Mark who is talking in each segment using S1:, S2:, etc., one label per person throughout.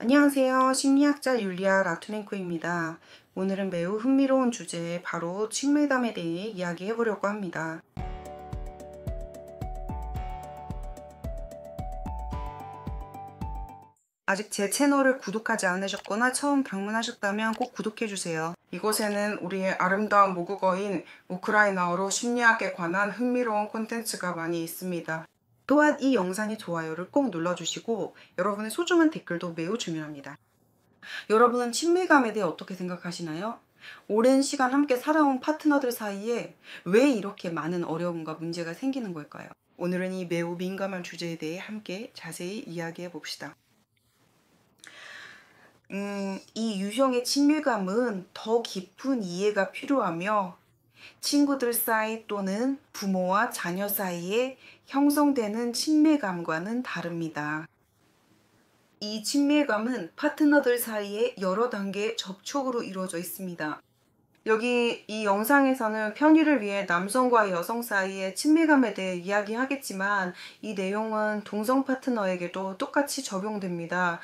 S1: 안녕하세요. 심리학자 율리아 라투넨코입니다. 오늘은 매우 흥미로운 주제, 바로 친밀감에 대해 이야기해 보려고 합니다. 아직 제 채널을 구독하지 않으셨거나 처음 방문하셨다면 꼭 구독해주세요. 이곳에는 우리의 아름다운 모국어인 우크라이나어로 심리학에 관한 흥미로운 콘텐츠가 많이 있습니다. 또한 이 영상의 좋아요를 꼭 눌러주시고 여러분의 소중한 댓글도 매우 중요합니다. 여러분은 친밀감에 대해 어떻게 생각하시나요? 오랜 시간 함께 살아온 파트너들 사이에 왜 이렇게 많은 어려움과 문제가 생기는 걸까요? 오늘은 이 매우 민감한 주제에 대해 함께 자세히 이야기해 봅시다. 이 유형의 친밀감은 더 깊은 이해가 필요하며 친구들 사이 또는 부모와 자녀 사이에 형성되는 친밀감과는 다릅니다. 이 친밀감은 파트너들 사이에 여러 단계의 접촉으로 이루어져 있습니다. 여기 이 영상에서는 편의를 위해 남성과 여성 사이의 친밀감에 대해 이야기하겠지만 이 내용은 동성 파트너에게도 똑같이 적용됩니다.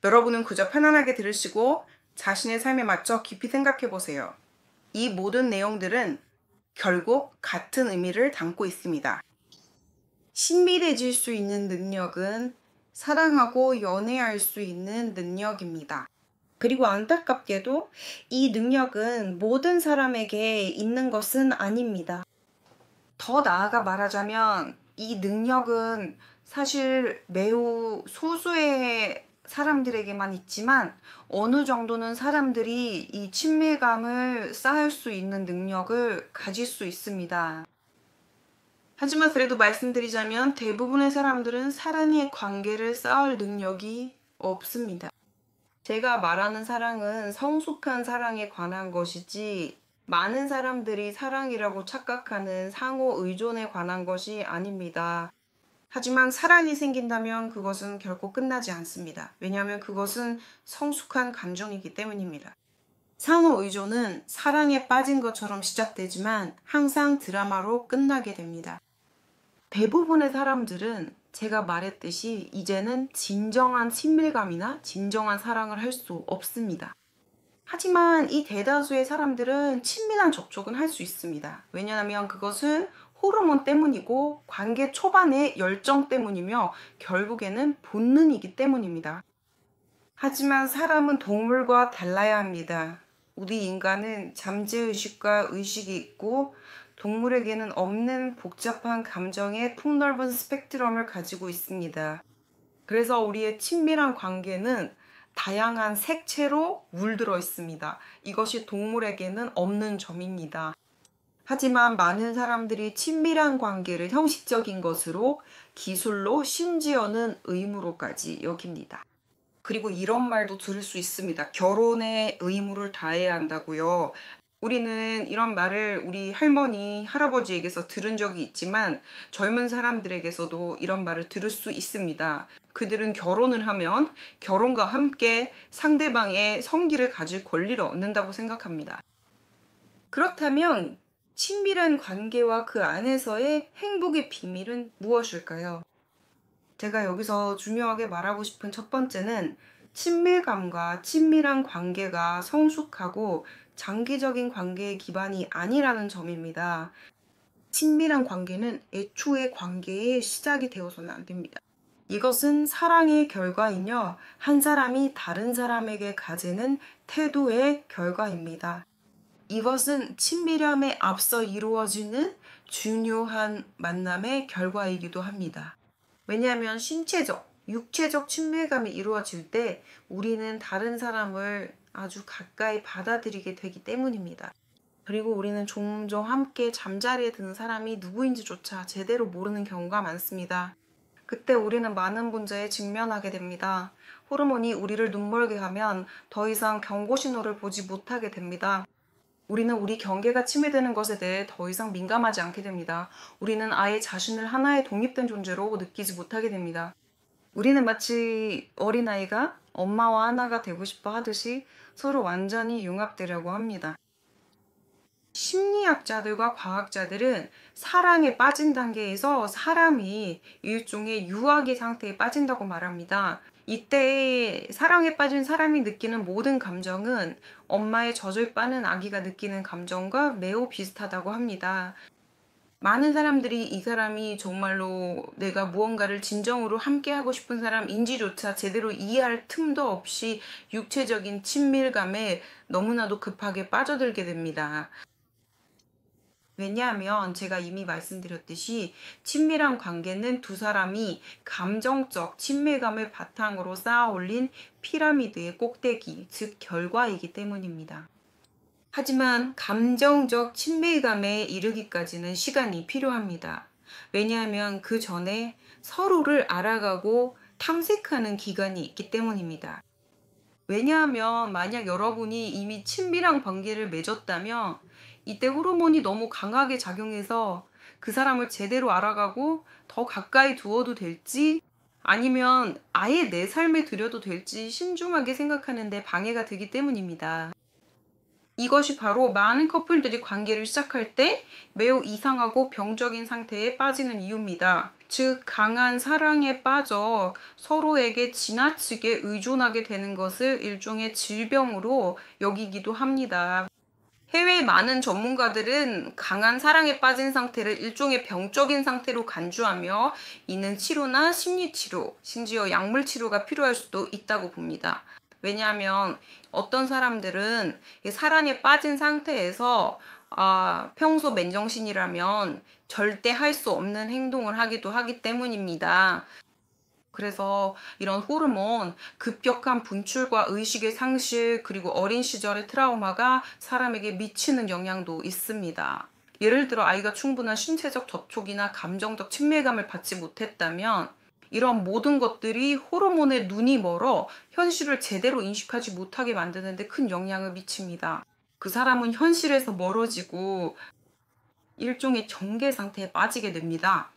S1: 여러분은 그저 편안하게 들으시고 자신의 삶에 맞춰 깊이 생각해 보세요. 이 모든 내용들은 결국 같은 의미를 담고 있습니다. 친밀해질 수 있는 능력은 사랑하고 연애할 수 있는 능력입니다. 그리고 안타깝게도 이 능력은 모든 사람에게 있는 것은 아닙니다. 더 나아가 말하자면 이 능력은 사실 매우 소수의 사람들에게만 있지만 어느 정도는 사람들이 이 친밀감을 쌓을 수 있는 능력을 가질 수 있습니다. 하지만 그래도 말씀드리자면 대부분의 사람들은 사랑의 관계를 쌓을 능력이 없습니다. 제가 말하는 사랑은 성숙한 사랑에 관한 것이지 많은 사람들이 사랑이라고 착각하는 상호 의존에 관한 것이 아닙니다. 하지만 사랑이 생긴다면 그것은 결코 끝나지 않습니다. 왜냐하면 그것은 성숙한 감정이기 때문입니다. 상호 의존은 사랑에 빠진 것처럼 시작되지만 항상 드라마로 끝나게 됩니다. 대부분의 사람들은 제가 말했듯이 이제는 진정한 친밀감이나 진정한 사랑을 할 수 없습니다. 하지만 이 대다수의 사람들은 친밀한 접촉은 할 수 있습니다. 왜냐하면 그것은 호르몬 때문이고 관계 초반의 열정 때문이며 결국에는 본능이기 때문입니다. 하지만 사람은 동물과 달라야 합니다. 우리 인간은 잠재의식과 의식이 있고 동물에게는 없는 복잡한 감정의 폭넓은 스펙트럼을 가지고 있습니다. 그래서 우리의 친밀한 관계는 다양한 색채로 물들어 있습니다. 이것이 동물에게는 없는 점입니다. 하지만 많은 사람들이 친밀한 관계를 형식적인 것으로, 기술로, 심지어는 의무로까지 여깁니다. 그리고 이런 말도 들을 수 있습니다. 결혼에 의무를 다해야 한다고요. 우리는 이런 말을 우리 할머니, 할아버지에게서 들은 적이 있지만 젊은 사람들에게서도 이런 말을 들을 수 있습니다. 그들은 결혼을 하면 결혼과 함께 상대방의 성기를 가질 권리를 얻는다고 생각합니다. 그렇다면 친밀한 관계와 그 안에서의 행복의 비밀은 무엇일까요? 제가 여기서 중요하게 말하고 싶은 첫 번째는 친밀감과 친밀한 관계가 성숙하고 장기적인 관계의 기반이 아니라는 점입니다. 친밀한 관계는 애초에 관계의 시작이 되어서는 안 됩니다. 이것은 사랑의 결과이며 한 사람이 다른 사람에게 가지는 태도의 결과입니다. 이것은 친밀함에 앞서 이루어지는 중요한 만남의 결과이기도 합니다. 왜냐하면 신체적, 육체적 친밀감이 이루어질 때 우리는 다른 사람을 아주 가까이 받아들이게 되기 때문입니다. 그리고 우리는 종종 함께 잠자리에 드는 사람이 누구인지조차 제대로 모르는 경우가 많습니다. 그때 우리는 많은 문제에 직면하게 됩니다. 호르몬이 우리를 눈멀게 하면 더 이상 경고 신호를 보지 못하게 됩니다. 우리는 우리 경계가 침해되는 것에 대해 더 이상 민감하지 않게 됩니다. 우리는 아예 자신을 하나의 독립된 존재로 느끼지 못하게 됩니다. 우리는 마치 어린아이가 엄마와 하나가 되고 싶어 하듯이 서로 완전히 융합되려고 합니다. 심리학자들과 과학자들은 사랑에 빠진 단계에서 사람이 일종의 유아기 상태에 빠진다고 말합니다. 이때 사랑에 빠진 사람이 느끼는 모든 감정은 엄마의 젖을 빠는 아기가 느끼는 감정과 매우 비슷하다고 합니다. 많은 사람들이 이 사람이 정말로 내가 무언가를 진정으로 함께하고 싶은 사람인지조차 제대로 이해할 틈도 없이 육체적인 친밀감에 너무나도 급하게 빠져들게 됩니다. 왜냐하면 제가 이미 말씀드렸듯이 친밀한 관계는 두 사람이 감정적 친밀감을 바탕으로 쌓아 올린 피라미드의 꼭대기, 즉 결과이기 때문입니다. 하지만 감정적 친밀감에 이르기까지는 시간이 필요합니다. 왜냐하면 그 전에 서로를 알아가고 탐색하는 기간이 있기 때문입니다. 왜냐하면 만약 여러분이 이미 친밀한 관계를 맺었다면 이때 호르몬이 너무 강하게 작용해서 그 사람을 제대로 알아가고 더 가까이 두어도 될지 아니면 아예 내 삶에 들여도 될지 신중하게 생각하는데 방해가 되기 때문입니다. 이것이 바로 많은 커플들이 관계를 시작할 때 매우 이상하고 병적인 상태에 빠지는 이유입니다. 즉, 강한 사랑에 빠져 서로에게 지나치게 의존하게 되는 것을 일종의 질병으로 여기기도 합니다. 해외 많은 전문가들은 강한 사랑에 빠진 상태를 일종의 병적인 상태로 간주하며 이는 치료나 심리치료, 심지어 약물치료가 필요할 수도 있다고 봅니다. 왜냐하면 어떤 사람들은 사랑에 빠진 상태에서 평소 맨정신이라면 절대 할 수 없는 행동을 하기도 하기 때문입니다. 그래서 이런 호르몬, 급격한 분출과 의식의 상실, 그리고 어린 시절의 트라우마가 사람에게 미치는 영향도 있습니다. 예를 들어 아이가 충분한 신체적 접촉이나 감정적 친밀감을 받지 못했다면 이런 모든 것들이 호르몬의 눈이 멀어 현실을 제대로 인식하지 못하게 만드는 데 큰 영향을 미칩니다. 그 사람은 현실에서 멀어지고 일종의 경계 상태에 빠지게 됩니다.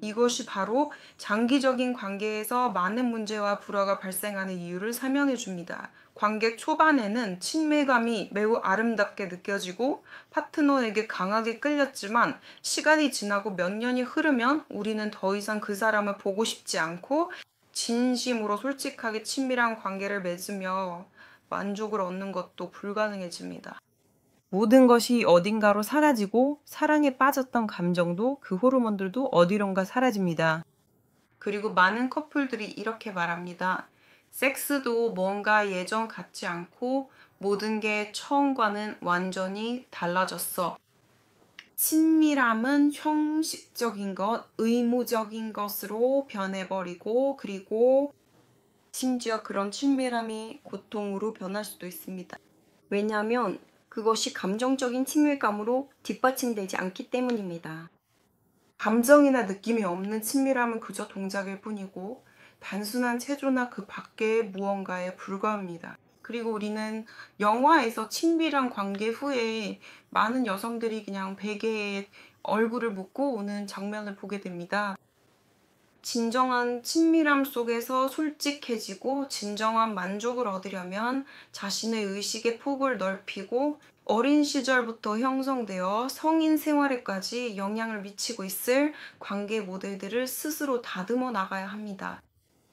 S1: 이것이 바로 장기적인 관계에서 많은 문제와 불화가 발생하는 이유를 설명해 줍니다. 관계 초반에는 친밀감이 매우 아름답게 느껴지고 파트너에게 강하게 끌렸지만 시간이 지나고 몇 년이 흐르면 우리는 더 이상 그 사람을 보고 싶지 않고 진심으로 솔직하게 친밀한 관계를 맺으며 만족을 얻는 것도 불가능해집니다. 모든 것이 어딘가로 사라지고 사랑에 빠졌던 감정도 그 호르몬들도 어디론가 사라집니다. 그리고 많은 커플들이 이렇게 말합니다. 섹스도 뭔가 예전 같지 않고 모든 게 처음과는 완전히 달라졌어. 친밀함은 형식적인 것, 의무적인 것으로 변해버리고 그리고 심지어 그런 친밀함이 고통으로 변할 수도 있습니다. 왜냐하면 그것이 감정적인 친밀감으로 뒷받침되지 않기 때문입니다. 감정이나 느낌이 없는 친밀함은 그저 동작일 뿐이고 단순한 체조나 그 밖의 무언가에 불과합니다. 그리고 우리는 영화에서 친밀한 관계 후에 많은 여성들이 그냥 베개에 얼굴을 묻고 우는 장면을 보게 됩니다. 진정한 친밀함 속에서 솔직해지고 진정한 만족을 얻으려면 자신의 의식의 폭을 넓히고 어린 시절부터 형성되어 성인 생활에까지 영향을 미치고 있을 관계 모델들을 스스로 다듬어 나가야 합니다.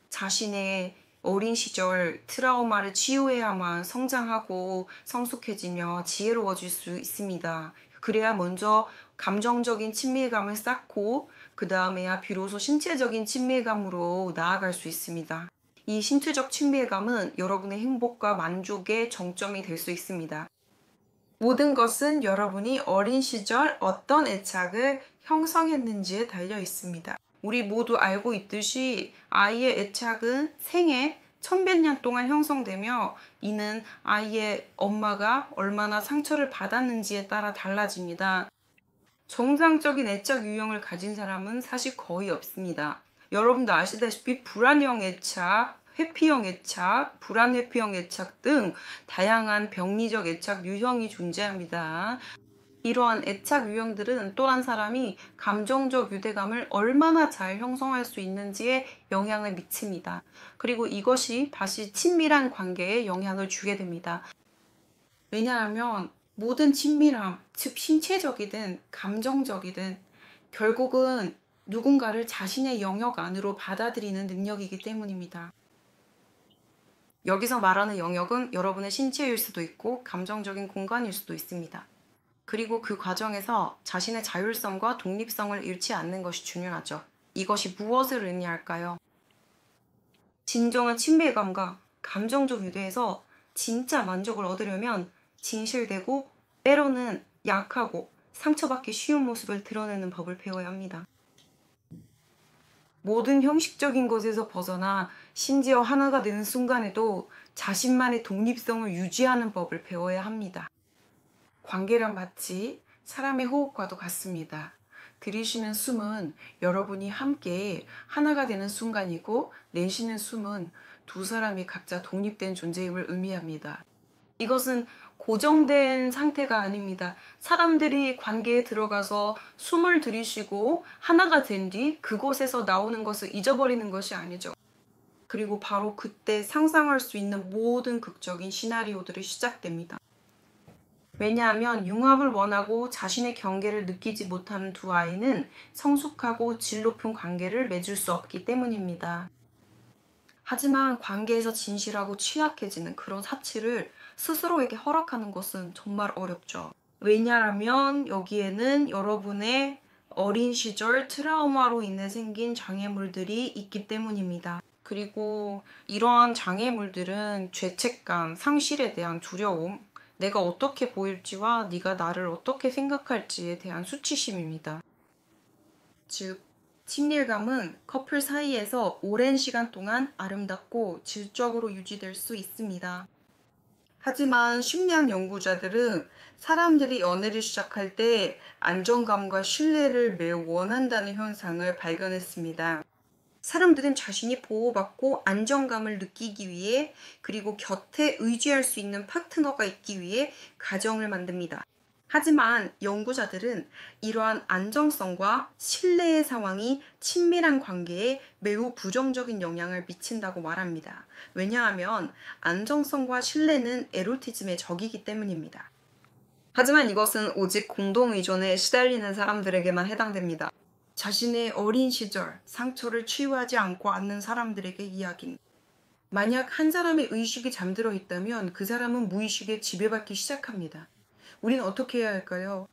S1: 자신의 어린 시절 트라우마를 치유해야만 성장하고 성숙해지며 지혜로워질 수 있습니다. 그래야 먼저 감정적인 친밀감을 쌓고 그 다음에야 비로소 신체적인 친밀감으로 나아갈 수 있습니다. 이 신체적 친밀감은 여러분의 행복과 만족의 정점이 될 수 있습니다. 모든 것은 여러분이 어린 시절 어떤 애착을 형성했는지에 달려 있습니다. 우리 모두 알고 있듯이 아이의 애착은 생애 천백 년 동안 형성되며 이는 아이의 엄마가 얼마나 상처를 받았는지에 따라 달라집니다. 정상적인 애착 유형을 가진 사람은 사실 거의 없습니다. 여러분도 아시다시피 불안형 애착, 회피형 애착, 불안회피형 애착 등 다양한 병리적 애착 유형이 존재합니다. 이러한 애착 유형들은 또 한 사람이 감정적 유대감을 얼마나 잘 형성할 수 있는지에 영향을 미칩니다. 그리고 이것이 다시 친밀한 관계에 영향을 주게 됩니다. 왜냐하면 모든 친밀함, 즉 신체적이든 감정적이든 결국은 누군가를 자신의 영역 안으로 받아들이는 능력이기 때문입니다. 여기서 말하는 영역은 여러분의 신체일 수도 있고 감정적인 공간일 수도 있습니다. 그리고 그 과정에서 자신의 자율성과 독립성을 잃지 않는 것이 중요하죠. 이것이 무엇을 의미할까요? 진정한 친밀감과 감정적 유대에서 진짜 만족을 얻으려면 진실되고 때로는 약하고 상처받기 쉬운 모습을 드러내는 법을 배워야 합니다. 모든 형식적인 것에서 벗어나 심지어 하나가 되는 순간에도 자신만의 독립성을 유지하는 법을 배워야 합니다. 관계란 마치 사람의 호흡과도 같습니다. 들이쉬는 숨은 여러분이 함께 하나가 되는 순간이고 내쉬는 숨은 두 사람이 각자 독립된 존재임을 의미합니다. 이것은 고정된 상태가 아닙니다. 사람들이 관계에 들어가서 숨을 들이쉬고 하나가 된 뒤 그곳에서 나오는 것을 잊어버리는 것이 아니죠. 그리고 바로 그때 상상할 수 있는 모든 극적인 시나리오들이 시작됩니다. 왜냐하면 융합을 원하고 자신의 경계를 느끼지 못하는 두 아이는 성숙하고 질 높은 관계를 맺을 수 없기 때문입니다. 하지만 관계에서 진실하고 취약해지는 그런 사치를 스스로에게 허락하는 것은 정말 어렵죠. 왜냐하면 여기에는 여러분의 어린 시절 트라우마로 인해 생긴 장애물들이 있기 때문입니다. 그리고 이러한 장애물들은 죄책감, 상실에 대한 두려움, 내가 어떻게 보일지와 네가 나를 어떻게 생각할지에 대한 수치심입니다. 즉, 친밀감은 커플 사이에서 오랜 시간 동안 아름답고 질적으로 유지될 수 있습니다. 하지만 심리학 연구자들은 사람들이 연애를 시작할 때 안정감과 신뢰를 매우 원한다는 현상을 발견했습니다. 사람들은 자신이 보호받고 안정감을 느끼기 위해 그리고 곁에 의지할 수 있는 파트너가 있기 위해 가정을 만듭니다. 하지만 연구자들은 이러한 안정성과 신뢰의 상황이 친밀한 관계에 매우 부정적인 영향을 미친다고 말합니다. 왜냐하면 안정성과 신뢰는 에로티즘의 적이기 때문입니다. 하지만 이것은 오직 공동의존에 시달리는 사람들에게만 해당됩니다. 자신의 어린 시절 상처를 치유하지 않고 앉는 사람들에게 이야기입니다. 만약 한 사람의 의식이 잠들어 있다면 그 사람은 무의식에 지배받기 시작합니다. 우리는 어떻게 해야 할까요?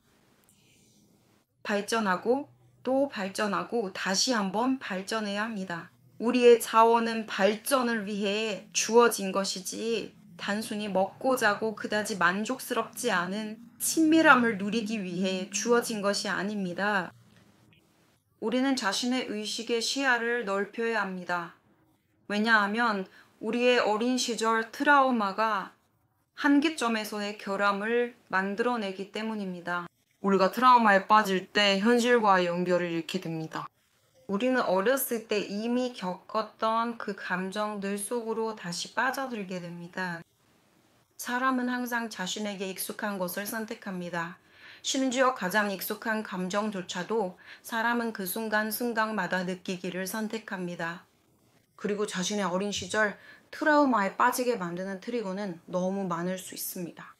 S1: 발전하고 또 발전하고 다시 한번 발전해야 합니다. 우리의 자원은 발전을 위해 주어진 것이지 단순히 먹고 자고 그다지 만족스럽지 않은 친밀함을 누리기 위해 주어진 것이 아닙니다. 우리는 자신의 의식의 시야를 넓혀야 합니다. 왜냐하면 우리의 어린 시절 트라우마가 한계점에서의 결함을 만들어내기 때문입니다. 우리가 트라우마에 빠질 때 현실과의 연결을 잃게 됩니다. 우리는 어렸을 때 이미 겪었던 그 감정들 속으로 다시 빠져들게 됩니다. 사람은 항상 자신에게 익숙한 것을 선택합니다. 심지어 가장 익숙한 감정조차도 사람은 그 순간순간마다 느끼기를 선택합니다. 그리고 자신의 어린 시절 트라우마에 빠지게 만드는 트리거는 너무 많을 수 있습니다.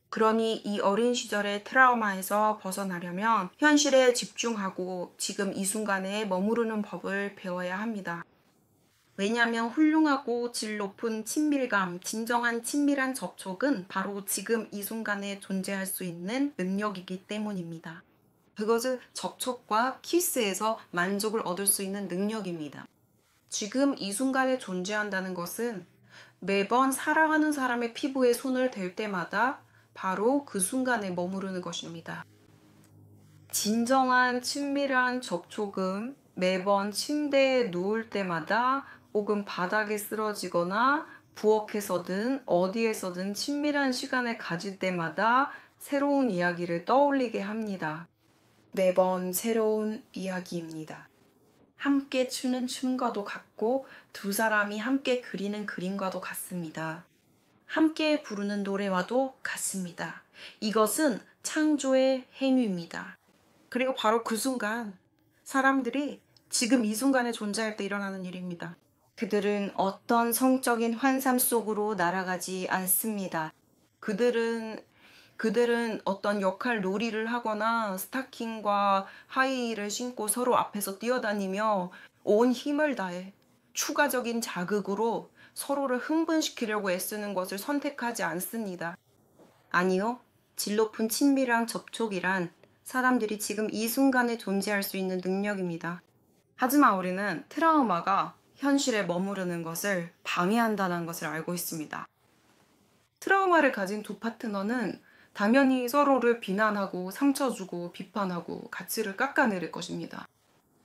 S1: 그러니 이 어린 시절의 트라우마에서 벗어나려면 현실에 집중하고 지금 이 순간에 머무르는 법을 배워야 합니다. 왜냐하면 훌륭하고 질 높은 친밀감, 진정한 친밀한 접촉은 바로 지금 이 순간에 존재할 수 있는 능력이기 때문입니다. 그것은 접촉과 키스에서 만족을 얻을 수 있는 능력입니다. 지금 이 순간에 존재한다는 것은 매번 사랑하는 사람의 피부에 손을 댈 때마다 바로 그 순간에 머무르는 것입니다. 진정한 친밀한 접촉은 매번 침대에 누울 때마다 혹은 바닥에 쓰러지거나 부엌에서든 어디에서든 친밀한 시간을 가질 때마다 새로운 이야기를 떠올리게 합니다. 매번 새로운 이야기입니다. 함께 추는 춤과도 같고 두 사람이 함께 그리는 그림과도 같습니다. 함께 부르는 노래와도 같습니다. 이것은 창조의 행위입니다. 그리고 바로 그 순간 사람들이 지금 이 순간에 존재할 때 일어나는 일입니다. 그들은 어떤 성적인 환상 속으로 날아가지 않습니다. 그들은 그들은 어떤 역할 놀이를 하거나 스타킹과 하이힐을 신고 서로 앞에서 뛰어다니며 온 힘을 다해 추가적인 자극으로 서로를 흥분시키려고 애쓰는 것을 선택하지 않습니다. 아니요. 질 높은 친밀한 접촉이란 사람들이 지금 이 순간에 존재할 수 있는 능력입니다. 하지만 우리는 트라우마가 현실에 머무르는 것을 방해한다는 것을 알고 있습니다. 트라우마를 가진 두 파트너는 당연히 서로를 비난하고 상처 주고 비판하고 가치를 깎아내릴 것입니다.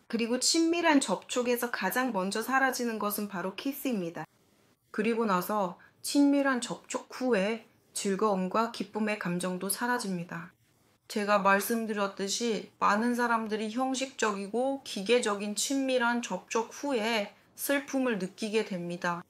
S1: 그리고 친밀한 접촉에서 가장 먼저 사라지는 것은 바로 키스입니다. 그리고 나서 친밀한 접촉 후에 즐거움과 기쁨의 감정도 사라집니다. 제가 말씀드렸듯이 많은 사람들이 형식적이고 기계적인 친밀한 접촉 후에 슬픔을 느끼게 됩니다.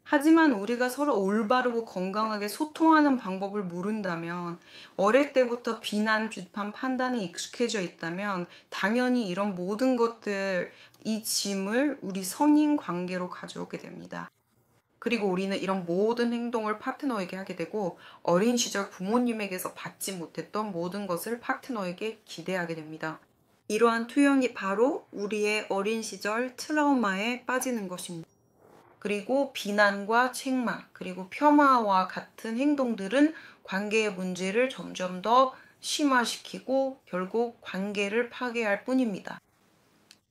S1: 하지만 우리가 서로 올바르고 건강하게 소통하는 방법을 모른다면, 어릴 때부터 비난, 비판, 판단에 익숙해져 있다면 당연히 이런 모든 것들, 이 짐을 우리 성인 관계로 가져오게 됩니다. 그리고 우리는 이런 모든 행동을 파트너에게 하게 되고 어린 시절 부모님에게서 받지 못했던 모든 것을 파트너에게 기대하게 됩니다. 이러한 투영이 바로 우리의 어린 시절 트라우마에 빠지는 것입니다. 그리고 비난과 책망, 그리고 폄하와 같은 행동들은 관계의 문제를 점점 더 심화시키고 결국 관계를 파괴할 뿐입니다.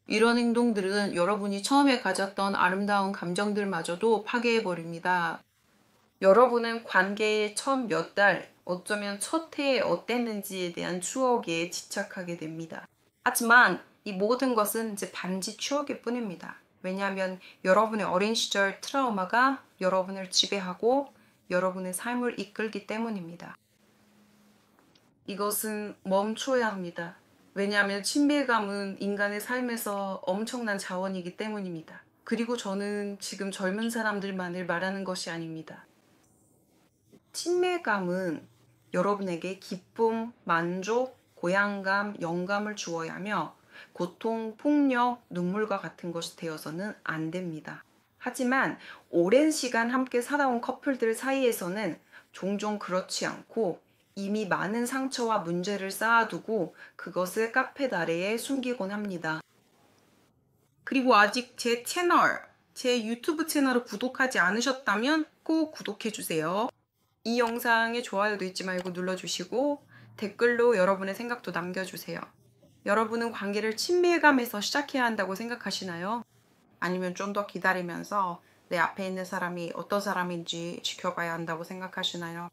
S1: 이런 행동들은 여러분이 처음에 가졌던 아름다운 감정들마저도 파괴해버립니다. 여러분은 관계의 첫 몇 달, 어쩌면 첫 해에 어땠는지에 대한 추억에 집착하게 됩니다. 하지만 이 모든 것은 이제 단지 추억일 뿐입니다. 왜냐하면 여러분의 어린 시절 트라우마가 여러분을 지배하고 여러분의 삶을 이끌기 때문입니다. 이것은 멈춰야 합니다. 왜냐하면 친밀감은 인간의 삶에서 엄청난 자원이기 때문입니다. 그리고 저는 지금 젊은 사람들만을 말하는 것이 아닙니다. 친밀감은 여러분에게 기쁨, 만족, 고향감, 영감을 주어야 하며 고통, 폭력, 눈물과 같은 것이 되어서는 안 됩니다. 하지만 오랜 시간 함께 살아온 커플들 사이에서는 종종 그렇지 않고 이미 많은 상처와 문제를 쌓아두고 그것을 카페 아래에 숨기곤 합니다. 그리고 아직 제 유튜브 채널을 구독하지 않으셨다면 꼭 구독해주세요. 이 영상에 좋아요도 잊지 말고 눌러주시고 댓글로 여러분의 생각도 남겨주세요. 여러분은 관계를 친밀감에서 시작해야 한다고 생각하시나요? 아니면 좀 더 기다리면서 내 앞에 있는 사람이 어떤 사람인지 지켜봐야 한다고 생각하시나요?